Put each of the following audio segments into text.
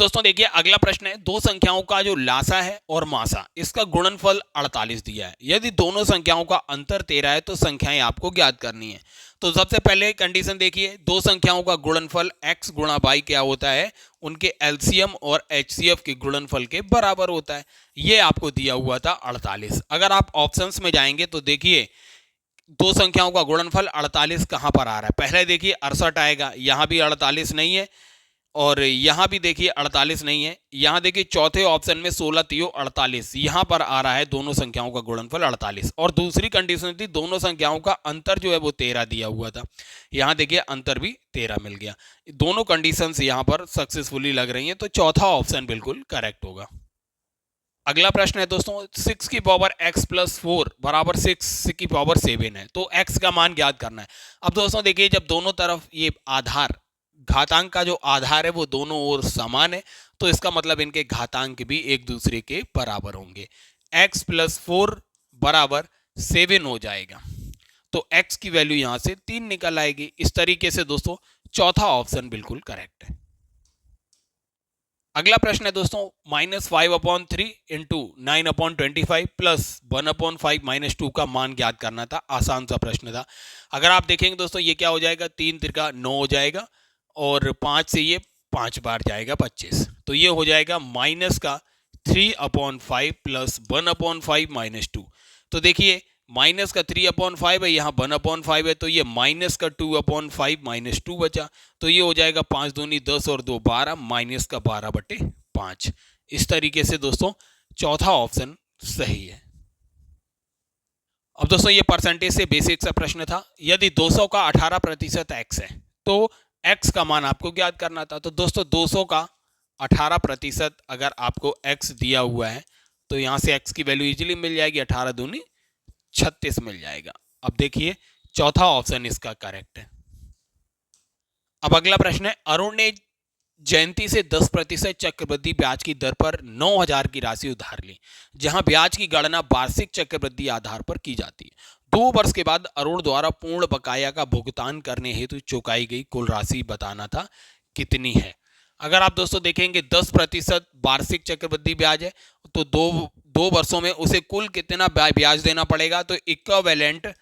दोस्तों देखिए अगला प्रश्न है, दो संख्याओं का जो लासा है और मासा इसका गुणनफल 48 दिया है। यदि दोनों संख्याओं का अंतर 13 है तो संख्याएं आपको ज्ञात करनी है। तो सबसे पहले कंडीशन देखिए, दो संख्याओं का गुणनफल x गुणा y क्या होता है, उनके एलसीएम और एचसीएफ के गुणनफल के बराबर होता है। ये आपको दिया हुआ था 48। अगर आप ऑप्शंस में जाएंगे तो देखिए दो संख्याओं का गुणनफल 48 कहां पर आ रहा है, पहले देखिए 68 आएगा, यहां भी 48 नहीं है और यहाँ भी देखिए 48 नहीं है। यहाँ देखिए चौथे ऑप्शन में 16 तियो 48, यहाँ पर आ रहा है दोनों संख्याओं का गुणनफल 48। और दूसरी कंडीशन थी दोनों संख्याओं का अंतर जो है वो 13 दिया हुआ था, यहाँ देखिए अंतर भी 13 मिल गया। दोनों कंडीशंस यहाँ पर सक्सेसफुली लग रही हैं, तो चौथा ऑप्शन बिल्कुल करेक्ट होगा। अगला प्रश्न है दोस्तों, 6 की पावर x प्लस 4 बराबर 6 की पावर 7 है, तो x का मान ज्ञात करना है। अब दोस्तों देखिए जब दोनों तरफ ये आधार घातांक का जो आधार है वो दोनों ओर समान है, तो इसका मतलब इनके घातांक भी एक दूसरे के बराबर होंगे। x प्लस 4 बराबर 7 हो जाएगा, तो x की वैल्यू यहां से 3 निकल आएगी। इस तरीके से दोस्तों चौथा ऑप्शन बिल्कुल करेक्ट है। अगला प्रश्न है दोस्तों, -5/3 इंटू 9/25 प्लस 1/5 -2 का मान ज्ञात करना था। आसान सा प्रश्न था। अगर आप देखेंगे दोस्तों ये क्या हो जाएगा, 3 तिरका 9 हो जाएगा और 5 से ये 5 बार जाएगा 25, तो ये हो जाएगा माइनस का 3/5 प्लस 1/5 -2। तो देखिए माइनस का 3/5 है, यहाँ 1/5 है, तो ये माइनस का 2/5 -2 बचा, तो ये हो जाएगा 5 दूनी 10 और 2 12, माइनस का 12/5। इस तरीके से दोस्तों चौथा ऑप्शन सही है। अब दोस्तों ये परसेंटेज से बेसिक सा प्रश्न था। यदि 200 का 18% x है तो x का मान आपको ज्ञात करना था। तो दोस्तों 200 का 18% अगर आपको x दिया हुआ है तो यहां से x की वैल्यू इजीली मिल जाएगी, 18 दूनी 36 मिल जाएगा। अब देखिए चौथा ऑप्शन इसका करेक्ट है। अब अगला प्रश्न है, अरुण ने जयंती से 10% चक्रवृद्धि ब्याज की दर पर 9,000 की राशि उधार ली, जहां ब्याज की गणना वार्षिक चक्रवृद्धि आधार पर की जाती है। 2 वर्ष के बाद अरुण द्वारा पूर्ण बकाया का भुगतान करने हेतु चुकाई गई कुल राशि बताना था, कितनी है। अगर आप दोस्तों देखेंगे 10% वार्षिक चक्रवृद्धि ब्याज है, तो दो वर्षों में उसे कुल कितना ब्याज देना पड़ेगा, तो इक्विवेलेंट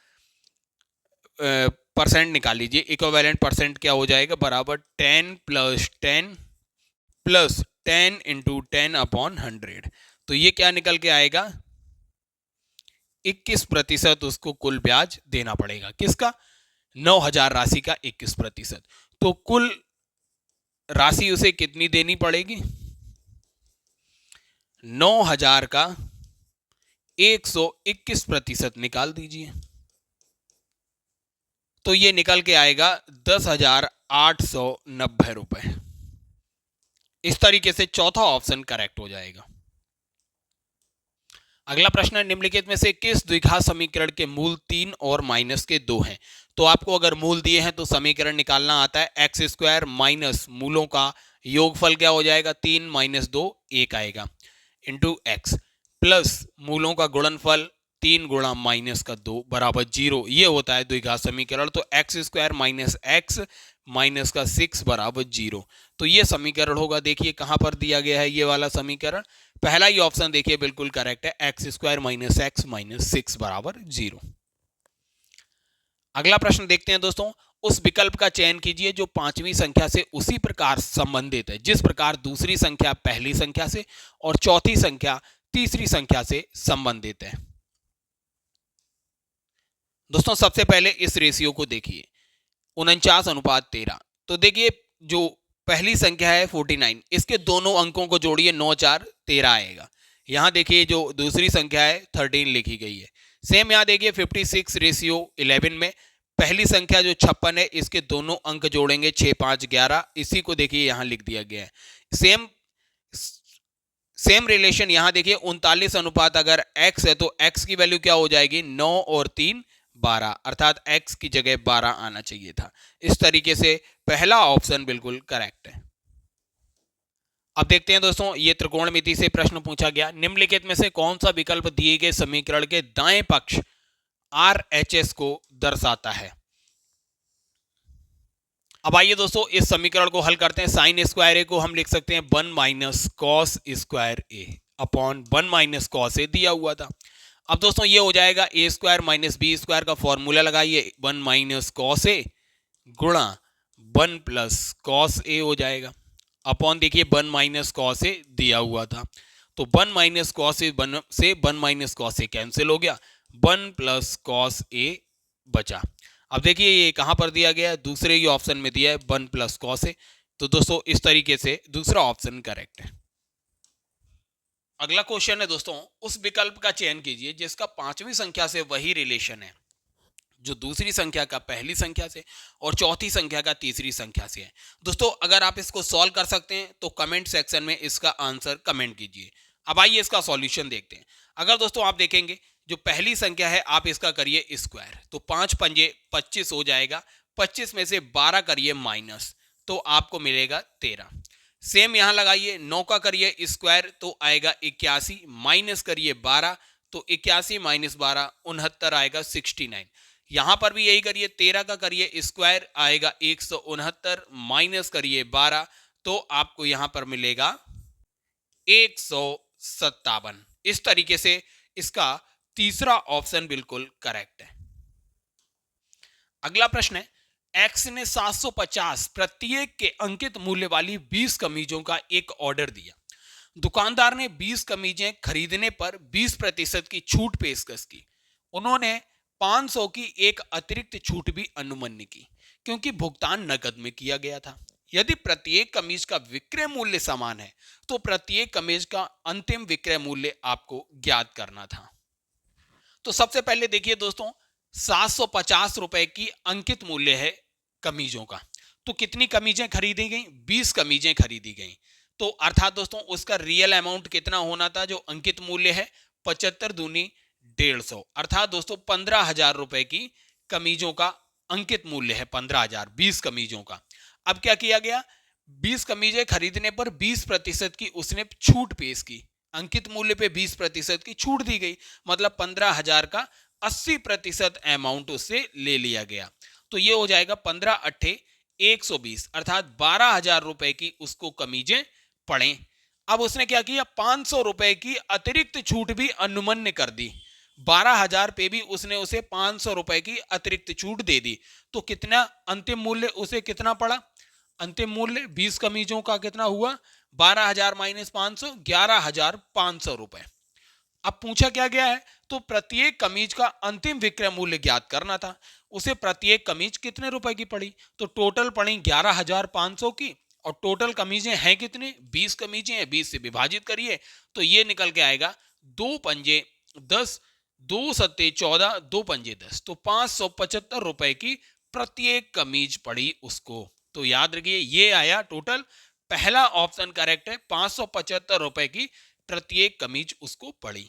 परसेंट निकाल लीजिए। इक्विवेलेंट परसेंट क्या हो जाएगा, बराबर 10 प्लस 10 इंटू 10/100। तो ये क्या निकल के आएगा, 21% उसको कुल ब्याज देना पड़ेगा। किसका, 9,000 राशि का 21%। तो कुल राशि उसे कितनी देनी पड़ेगी, 9,000 का 121% निकाल दीजिए, तो ये निकल के आएगा 10,890 रुपए। इस तरीके से चौथा ऑप्शन करेक्ट हो जाएगा। अगला प्रश्न है, निम्नलिखित में से किस द्विघात समीकरण के मूल 3 और माइनस के 2 हैं। तो आपको अगर मूल दिए हैं तो समीकरण निकालना आता है। एक्स स्क्वायर माइनस मूलों का योगफल क्या हो जाएगा, 3 - 2 1 आएगा, इंटू एक्स प्लस मूलों का गुणनफल 3 गुणा माइनस का 2 बराबर 0। ये होता है द्विघात समीकरण। तो x square minus x minus का 6 बराबर 0। तो ये समीकरण होगा। देखिए कहां पर दिया गया है ये वाला समीकरण, पहला ही ऑप्शन देखिए बिल्कुल करेक्ट है, x square minus x minus 6 बराबर 0। अगला प्रश्न देखते हैं दोस्तों, उस विकल्प का चयन कीजिए जो पांचवी संख्या से उसी प्रकार संबंधित है जिस प्रकार दूसरी संख्या पहली संख्या से और चौथी संख्या तीसरी संख्या से संबंधित है। दोस्तों सबसे पहले इस रेशियो को देखिए, 49:13। तो देखिए जो पहली संख्या है 49, इसके दोनों अंकों को जोड़िए, 9 4 13 आएगा। यहां देखिए जो दूसरी संख्या है 13 लिखी गई है। सेम यहां देखिए 56:11 में पहली संख्या जो 56 है इसके दोनों अंक जोड़ेंगे, 6 5 11, इसी को देखिए यहां लिख दिया गया है। सेम रिलेशन यहां देखिए 39 अगर x है तो x की वैल्यू क्या हो जाएगी, 9 और 3 12, अर्थात x की जगह 12 आना चाहिए था। इस तरीके से पहला ऑप्शन बिल्कुल करेक्ट है। अब देखते हैं दोस्तों, ये त्रिकोणमिति से प्रश्न पूछा गया, निम्नलिखित में से कौन सा विकल्प दिए गए समीकरण के दाएं पक्ष RHS को दर्शाता है। अब आइए दोस्तों इस समीकरण को हल करते हैं। साइन स्क्वायर ए को हम लिख सकते हैं 1 minus cos square A upon 1 minus cos A दिया हुआ था। अब दोस्तों ये हो जाएगा ए स्क्वायर माइनस बी स्क्वायर का फॉर्मूला लगाइए, 1 माइनस कॉस ए गुणा 1 प्लस कॉस ए हो जाएगा अपॉन देखिए 1 माइनस कॉस ए दिया हुआ था, तो 1 माइनस कॉस ए से 1 माइनस कॉस ए कैंसिल हो गया, 1 प्लस कॉस ए बचा। अब देखिए ये कहां पर दिया गया है, दूसरे ही ऑप्शन में दिया है 1 प्लस कॉस ए। तो दोस्तों इस तरीके से दूसरा ऑप्शन करेक्ट है। अगला क्वेश्चन है दोस्तों, उस विकल्प का चयन कीजिए जिसका पांचवी संख्या से वही रिलेशन है जो दूसरी संख्या का पहली संख्या से और चौथी संख्या का तीसरी संख्या से है। दोस्तों अगर आप इसको सॉल्व कर सकते हैं तो कमेंट सेक्शन में इसका आंसर कमेंट कीजिए। अब आइए इसका सॉल्यूशन देखते हैं। अगर दोस्तों आप देखेंगे जो पहली संख्या है आप इसका करिए स्क्वायर, तो 5 पंजे 25 हो जाएगा, 25 में से 12 करिए माइनस तो आपको मिलेगा 13। सेम यहां लगाइए, 9 का करिए स्क्वायर तो आएगा 81, माइनस करिए 12 तो 81 माइनस 12 69 आएगा 69। यहां पर भी यही करिए, 13 का करिए स्क्वायर आएगा 169 माइनस करिए 12 तो आपको यहां पर मिलेगा 157। इस तरीके से इसका तीसरा ऑप्शन बिल्कुल करेक्ट है। अगला प्रश्न है, एक्स ने 750 प्रत्येक के अंकित मूल्य वाली 20 कमीजों का एक ऑर्डर दिया। दुकानदार ने 20 कमीजें खरीदने पर 20% की छूट पेशकश की। उन्होंने 500 की एक अतिरिक्त छूट भी अनुमन्य की क्योंकि भुगतान नकद में किया गया था। यदि प्रत्येक कमीज का विक्रय मूल्य समान है तो प्रत्येक कमीज का अंतिम विक्रय मूल्य आपको ज्ञात करना था। तो सबसे पहले देखिए दोस्तों, 750 रुपए की अंकित मूल्य है कमीजों का, तो कितनी कमीजें खरीदी गई, 20 कमीजें खरीदी गई। तो अर्थात दोस्तों उसका रियल अमाउंट कितना होना था, जो अंकित मूल्य है 75 दूनी 150, अर्थात दोस्तों 15,000 रुपए की कमीजों का अंकित मूल्य है 15,000 20 कमीजों का। अब क्या किया गया, 20 कमीजें खरीदने पर 20% की उसने छूट पेश की, अंकित मूल्य पे 20% की छूट दी गई, मतलब 15,000 का 80% अमाउंट उससे ले लिया गया। तो ये हो जाएगा 15 अट्ठे 120, अर्थात 12,000 रुपए की उसको कमीजें पड़े। अब उसने क्या किया, 500 रुपए की अतिरिक्त छूट भी अनुमन्य कर दी, 12,000 पे भी उसने उसे 500 रुपए की अतिरिक्त छूट दे दी। तो कितना अंतिम मूल्य उसे कितना पड़ा, अंतिम मूल्य 20 कमीजों का कितना हुआ, 12,000 माइनस 500 11,500 रुपए। अब पूछा क्या गया है, तो प्रत्येक कमीज का अंतिम विक्रय मूल्य ज्ञात करना था। उसे प्रत्येक कमीज कितने रुपए की पड़ी, तो टोटल पड़ी 11,500 की, और टोटल कमीजें हैं कितने, 20 कमीजें हैं, 20 से विभाजित करिए तो ये निकल के आएगा 2 पंजे 10, 2 सत्ते 14, 2 पंजे 10, तो 575 रुपए की प्रत्येक कमीज पड़ी उसको। तो याद रखिए ये आया टोटल, पहला ऑप्शन करेक्ट है, 575 रुपए की प्रत्येक कमीज उसको पड़ी।